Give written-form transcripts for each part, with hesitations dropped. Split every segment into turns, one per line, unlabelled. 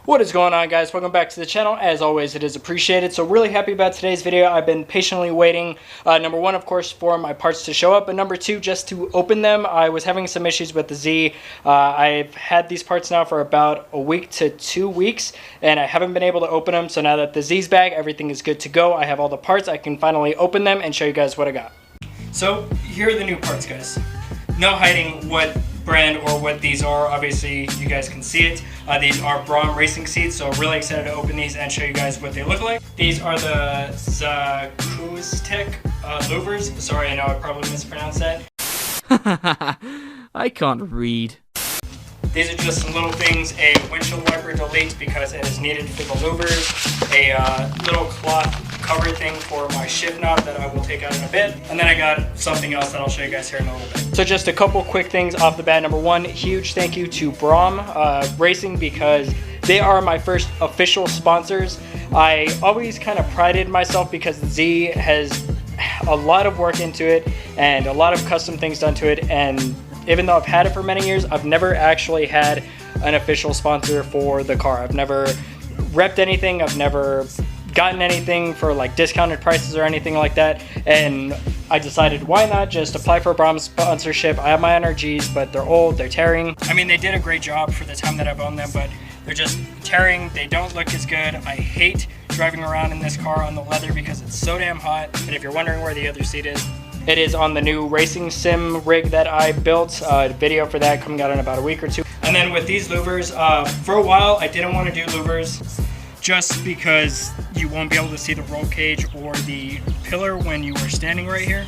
What is going on, guys? Welcome back to the channel. As always, it is appreciated. So really happy about today's video. I've been patiently waiting, number one, of course, for my parts to show up, but number two, just to open them. I was having some issues with the Z. I've had these parts now for about a week to 2 weeks, and I haven't been able to open them. So now that the Z's back, everything is good to go. I have all the parts. I can finally open them and show you guys what I got. So here are the new parts, guys. No hiding what brand or what these are. Obviously you guys can see it. These are Brom racing seats, so really excited to open these and show you guys what they look like. These are the Zakuztek louvers. Sorry, I know I probably mispronounced that.
I can't read.
These are just some little things. A windshield wiper delete because it is needed for the louvers. A little cloth cover thing for my shift knob that I will take out in a bit. And then I got something else that I'll show you guys here in a little bit. So just a couple quick things off the bat. Number one, huge thank you to Brom Racing because they are my first official sponsors. I always kind of prided myself because the Z has a lot of work into it and a lot of custom things done to it, and even though I've had it for many years, I've never actually had an official sponsor for the car. I've never repped anything. I've never gotten anything for like discounted prices or anything like that. And I decided, why not just apply for a Brom sponsorship? I have my NRGs, but they're old, they're tearing. I mean, they did a great job for the time that I've owned them, but they're just tearing. They don't look as good. I hate driving around in this car on the leather because it's so damn hot. And if you're wondering where the other seat is, it is on the new racing sim rig that I built. A video for that coming out in about a week or two. And then with these louvers, for a while I didn't want to do louvers just because you won't be able to see the roll cage or the pillar when you are standing right here.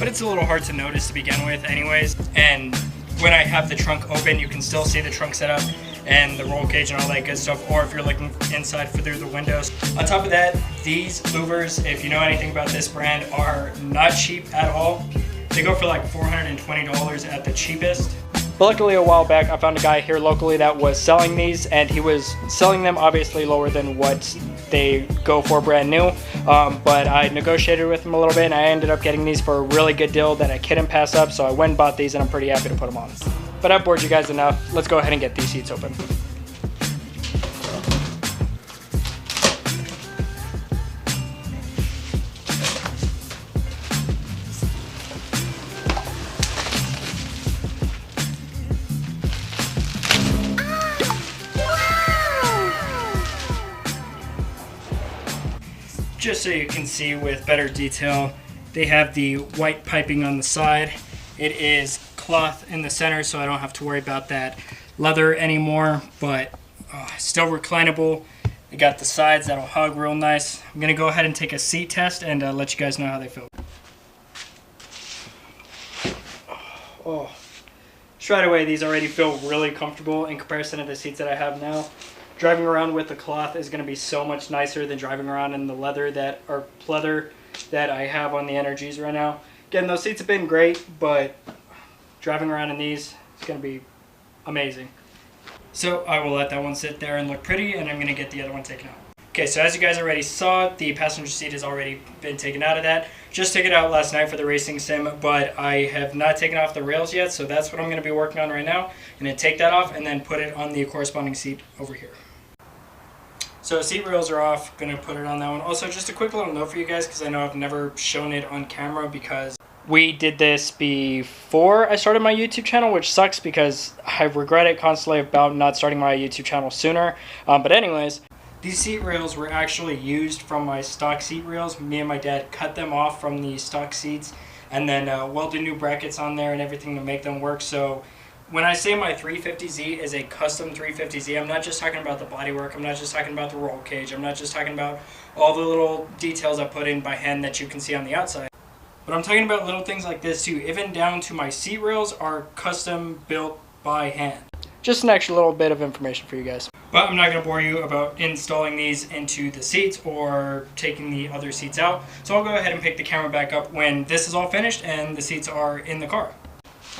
But it's a little hard to notice to begin with anyways. And when I have the trunk open, you can still see the trunk setup and the roll cage and all that good stuff, or if you're looking inside through the windows. On top of that, these louvers, if you know anything about this brand, are not cheap at all. They go for like $420 at the cheapest. But luckily a while back I found a guy here locally that was selling these, and he was selling them obviously lower than what they go for brand new. But I negotiated with him a little bit and I ended up getting these for a really good deal that I couldn't pass up, so I went and bought these and I'm pretty happy to put them on. But I've bored you guys enough. Let's go ahead and get these seats open. Just so you can see with better detail, they have the white piping on the side. It is cloth in the center, so I don't have to worry about that leather anymore, but still reclinable. They got the sides that'll hug real nice. I'm gonna go ahead and take a seat test and let you guys know how they feel. Oh, straight away these already feel really comfortable in comparison to the seats that I have now. Driving around with the cloth is going to be so much nicer than driving around in the leather that I have on the NRGs right now. Again, those seats have been great, but driving around in these is going to be amazing. So I will let that one sit there and look pretty, and I'm going to get the other one taken out. Okay, so as you guys already saw, the passenger seat has already been taken out of that. Just took it out last night for the racing sim, but I have not taken off the rails yet, so that's what I'm going to be working on right now. I'm going to take that off and then put it on the corresponding seat over here. So seat rails are off, going to put it on that one. Also, just a quick little note for you guys, because I know I've never shown it on camera because we did this before I started my YouTube channel, which sucks because I regret it constantly about not starting my YouTube channel sooner. But anyways, these seat rails were actually used from my stock seat rails. Me and my dad cut them off from the stock seats and then welded new brackets on there and everything to make them work. So when I say my 350Z is a custom 350Z, I'm not just talking about the bodywork, I'm not just talking about the roll cage, I'm not just talking about all the little details I put in by hand that you can see on the outside. But I'm talking about little things like this too, even down to my seat rails are custom built by hand. Just an extra little bit of information for you guys. But I'm not going to bore you about installing these into the seats or taking the other seats out. So I'll go ahead and pick the camera back up when this is all finished and the seats are in the car.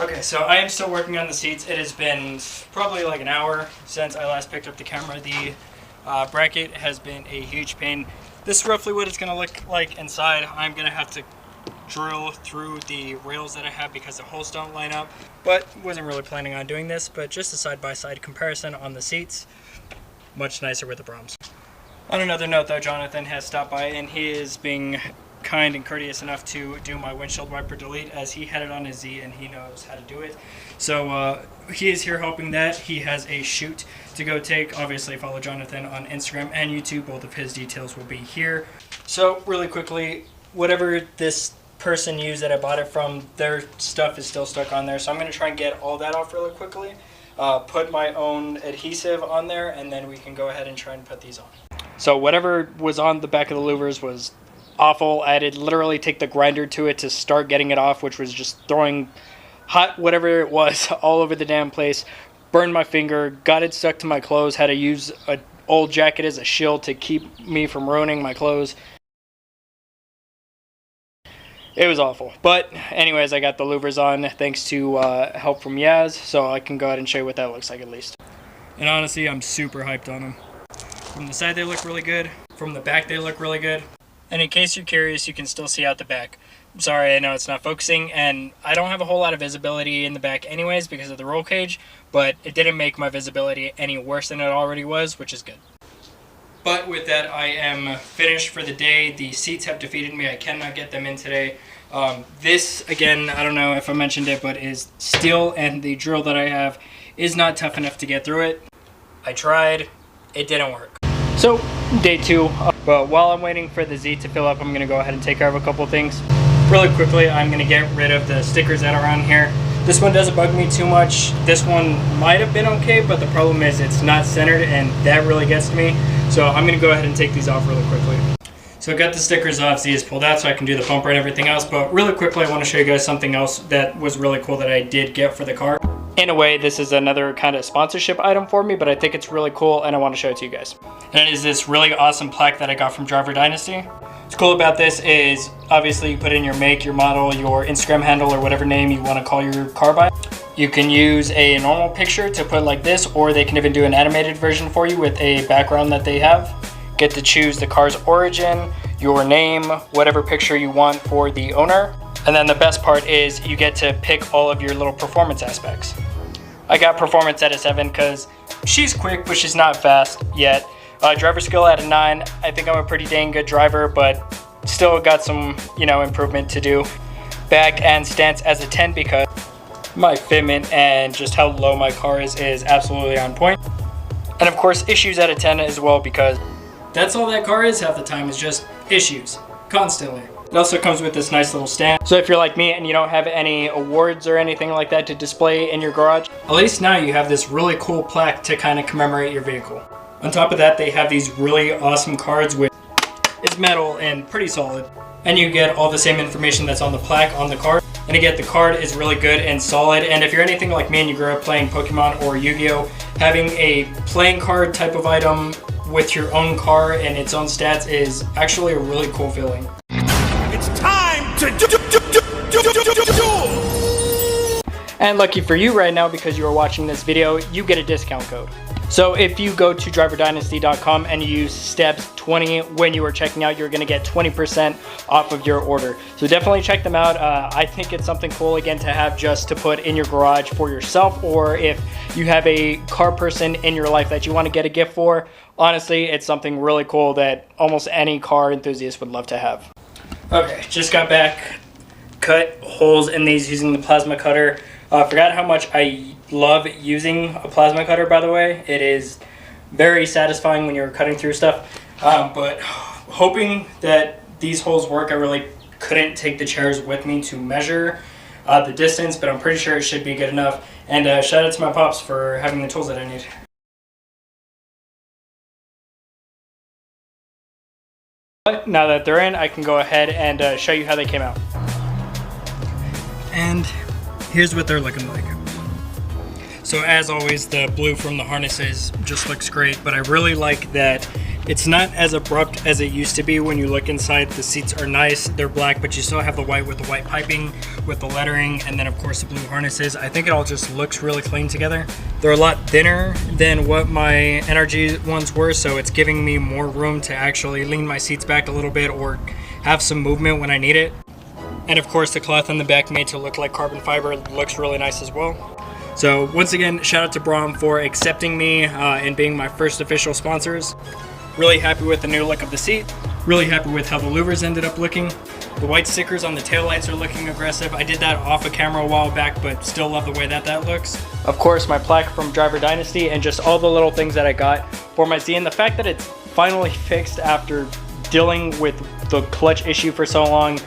Okay, so I am still working on the seats. It has been probably like an hour since I last picked up the camera. The bracket has been a huge pain. This is roughly what it's going to look like inside. I'm going to have to drill through the rails that I have because the holes don't line up, but wasn't really planning on doing this, but just a side-by-side comparison on the seats. much nicer with the Brahms. On another note though, Jonathan has stopped by and he is being kind and courteous enough to do my windshield wiper delete, as he had it on his Z and he knows how to do it. So he is here helping that. He has a shoot to go take. Obviously follow Jonathan on Instagram and YouTube. Both of his details will be here. So really quickly, whatever this person used that I bought it from, their stuff is still stuck on there. So I'm going to try and get all that off really quickly. Put my own adhesive on there, and then we can go ahead and try and put these on. So whatever was on the back of the louvers was awful. I had to literally take the grinder to it to start getting it off, which was just throwing hot whatever it was all over the damn place. Burned my finger, got it stuck to my clothes, had to use an old jacket as a shield to keep me from ruining my clothes. It was awful. But anyways, I got the louvers on thanks to help from Yaz, so I can go ahead and show you what that looks like at least. And honestly, I'm super hyped on them. From the side they look really good. From the back they look really good. And in case you're curious, you can still see out the back. I'm sorry, I know it's not focusing, and I don't have a whole lot of visibility in the back anyways because of the roll cage, but it didn't make my visibility any worse than it already was, which is good. But with that, I am finished for the day. The seats have defeated me. I cannot get them in today. This, again, I don't know if I mentioned it, but is steel, and the drill that I have is not tough enough to get through it. I tried. It didn't work. So, day 2. But while I'm waiting for the Z to fill up, I'm going to go ahead and take care of a couple things. Really quickly, I'm going to get rid of the stickers that are on here. This one doesn't bug me too much. This one might have been okay, but the problem is it's not centered, and that really gets to me. So I'm going to go ahead and take these off really quickly. So I got the stickers off, Z is pulled out so I can do the bumper and everything else. But really quickly, I want to show you guys something else that was really cool that I did get for the car. In a way, this is another kind of sponsorship item for me, but I think it's really cool and I want to show it to you guys. And it is this really awesome plaque that I got from Driver Dynasty. What's cool about this is obviously you put in your make, your model, your Instagram handle, or whatever name you want to call your car by. You can use a normal picture to put like this, or they can even do an animated version for you with a background that they have. Get to choose the car's origin, your name, whatever picture you want for the owner. And then the best part is you get to pick all of your little performance aspects. I got performance at a 7 because she's quick, but she's not fast yet. Driver skill at a 9. I think I'm a pretty dang good driver, but still got some, improvement to do. Back and stance as a 10 because my fitment and just how low my car is absolutely on point. And of course, issues at a 10 as well, because that's all that car is half the time, is just issues, constantly. It also comes with this nice little stand. So if you're like me and you don't have any awards or anything like that to display in your garage, at least now you have this really cool plaque to kind of commemorate your vehicle. On top of that, they have these really awesome cards with it's metal and pretty solid. And you get all the same information that's on the plaque on the card. And again, the card is really good and solid. And if you're anything like me and you grew up playing Pokemon or Yu-Gi-Oh, having a playing card type of item with your own car and its own stats is actually a really cool feeling.
It's time to do.
And lucky for you right now, because you are watching this video, you get a discount code. So if you go to driverdynasty.com and you use STEBS20 when you are checking out, you're going to get 20% off of your order. So definitely check them out. I think it's something cool, again, to have just to put in your garage for yourself, or if you have a car person in your life that you want to get a gift for. Honestly, it's something really cool that almost any car enthusiast would love to have. Okay, just got back. Cut holes in these using the plasma cutter. Forgot how much I love using a plasma cutter, by the way. It is very satisfying when you're cutting through stuff. But hoping that these holes work, I really couldn't take the chairs with me to measure the distance, but I'm pretty sure it should be good enough. And shout out to my pops for having the tools that I need. But now that they're in, I can go ahead and show you how they came out. And here's what they're looking like. So as always, the blue from the harnesses just looks great, but I really like that it's not as abrupt as it used to be. When you look inside, the seats are nice, they're black, but you still have the white with the white piping, with the lettering, and then of course the blue harnesses. I think it all just looks really clean together. They're a lot thinner than what my NRG ones were, so it's giving me more room to actually lean my seats back a little bit or have some movement when I need it. And of course the cloth on the back made to look like carbon fiber looks really nice as well. So once again, shout out to Brom for accepting me and being my first official sponsors. Really happy with the new look of the seat. Really happy with how the louvers ended up looking. The white stickers on the taillights are looking aggressive. I did that off of camera a while back, but still love the way that looks. Of course, my plaque from Driver Dynasty and just all the little things that I got for my Z, and the fact that it's finally fixed after dealing with the clutch issue for so long.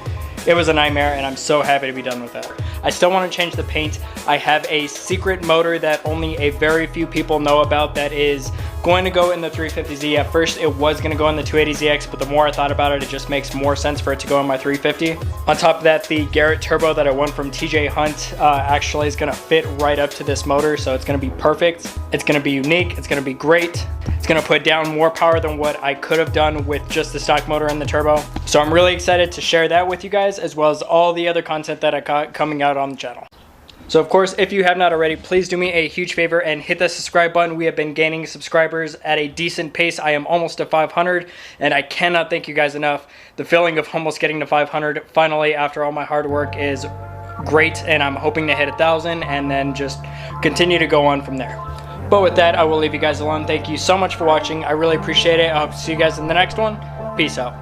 It was a nightmare, and I'm so happy to be done with that. I still want to change the paint. I have a secret motor that only a very few people know about that is going to go in the 350Z. At first, it was going to go in the 280ZX, but the more I thought about it, it just makes more sense for it to go in my 350. On top of that, the Garrett Turbo that I won from TJ Hunt actually is going to fit right up to this motor, so it's going to be perfect. It's going to be unique. It's going to be great. It's going to put down more power than what I could have done with just the stock motor and the turbo. So I'm really excited to share that with you guys, as well as all the other content that I got coming out on the channel. So of course, if you have not already, please do me a huge favor and hit the subscribe button. We have been gaining subscribers at a decent pace. I am almost to 500, and I cannot thank you guys enough. The feeling of almost getting to 500 finally after all my hard work is great, and I'm hoping to hit 1,000 and then just continue to go on from there. But with that, I will leave you guys alone. Thank you so much for watching. I really appreciate it. I hope to see you guys in the next one. Peace out.